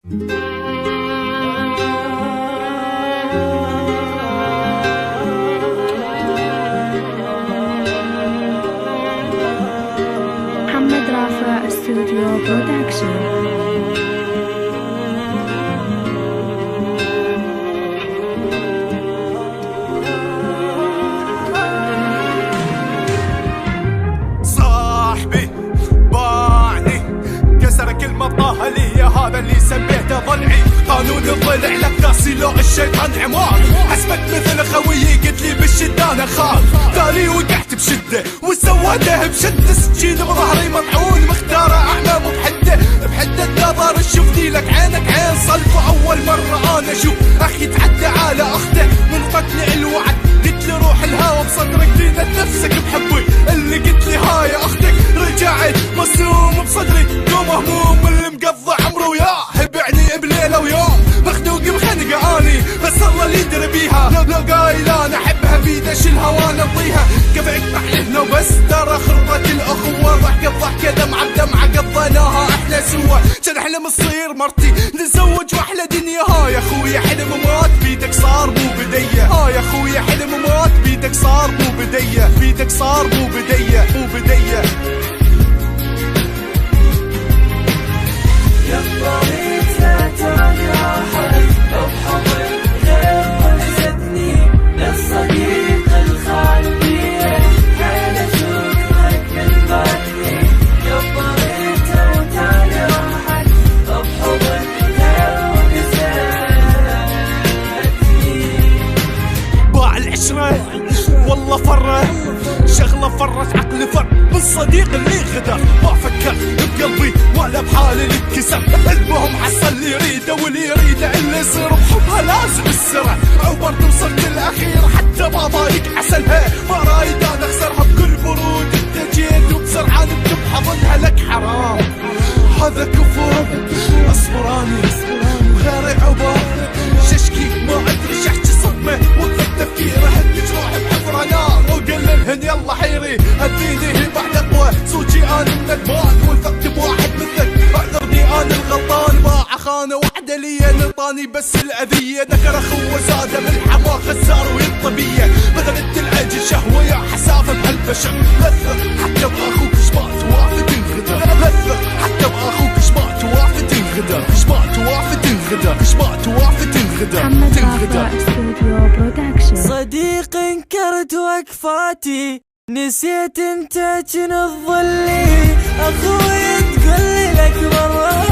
محمد رافع استوديو برودكشن. طه لي هذا اللي سميته ضلعي، قانون الضلع لك لو الشيطان عمار، حسبك مثل خويي قلت لي بالشدة انا خاف، تالي وقعت بشدة وسواته بشدة، سكين بظهري مطعون مختاره اعمى مو بحدة نظر، شوفني لك عينك عين صلب، اول مرة انا اشوف اخي يتعدى على اخته من قتل الوعد، قلت له روح الهوا بصدرك دينت نفسك بحبي، اللي قلت لي هاي اختك رجعت مصوم بصدري قوم هموم اللي مقضى عمره وياه بعني بليله ويوم، مخنوق بخنقه اني بس الله اللي يدري بيها، لو قايل انا احبها بيد اشيلها وانا اضيها، كيف اقطع لهنا وبس ترى خربت الاخوه، ضحكه دمعه بدمعه قضيناها احنا سوا، كان احلم تصير مرتي نتزوج واحلى دنيا، ها يا اخويا حلم مات بيدك صار مو بديه، ها يا اخويا حلم مات بيدك صار مو بديه، بيدك صار مو بديه مو بديه. يا الطريق لا تعني راحت بحضن غير ولزتني للصديق الخالدية، حين اشوفك من بعدني، يا الطريق لا تعني راحت بحضن غير ولزتني، باع العشرة والله فرة شغلة فرت عقلي فر بالصديق اللي غدر، ما فكر بقلبي ولا بحالي اللي اتكسر، المهم حصل اللي يريده واللي يريده اللي يصير بحبها لازم السرعة، عبرت وصلت الاخير حتى ما ضايق عسلها، ما رايد انا اخسرها بكل برود، انت جيت وبسرعة انت بحضنها لك حرام، هذا كفر اصبراني وغيري عبار، ششكي ما ادري شحكي صدمة وقفت تفكيره هدج روحي بحفرة نار، وقللهن يلا حيري هديني بعد اقوى، صوتي انا من الندمان وثقت بواحد مثلك، اعذرني انا الغلطان، باع خانه وحده لي نطاني بس الاذية، ذكر اخوه زاده بالحما خسار وينطبيه، بذلت العجل شهوه يا حسافه بهالبشر، لثق حتى باخوك شبات توافق تنغدر، لثق حتى باخوك شبات توافق تنغدر، شبات توافق تنغدر، شبات توافق تنغدر. محمد رافع استوديو برودكشن. صديق انكرت وقفاتي نسيت انت كنت ظلي، اخوي تقولي لك مرة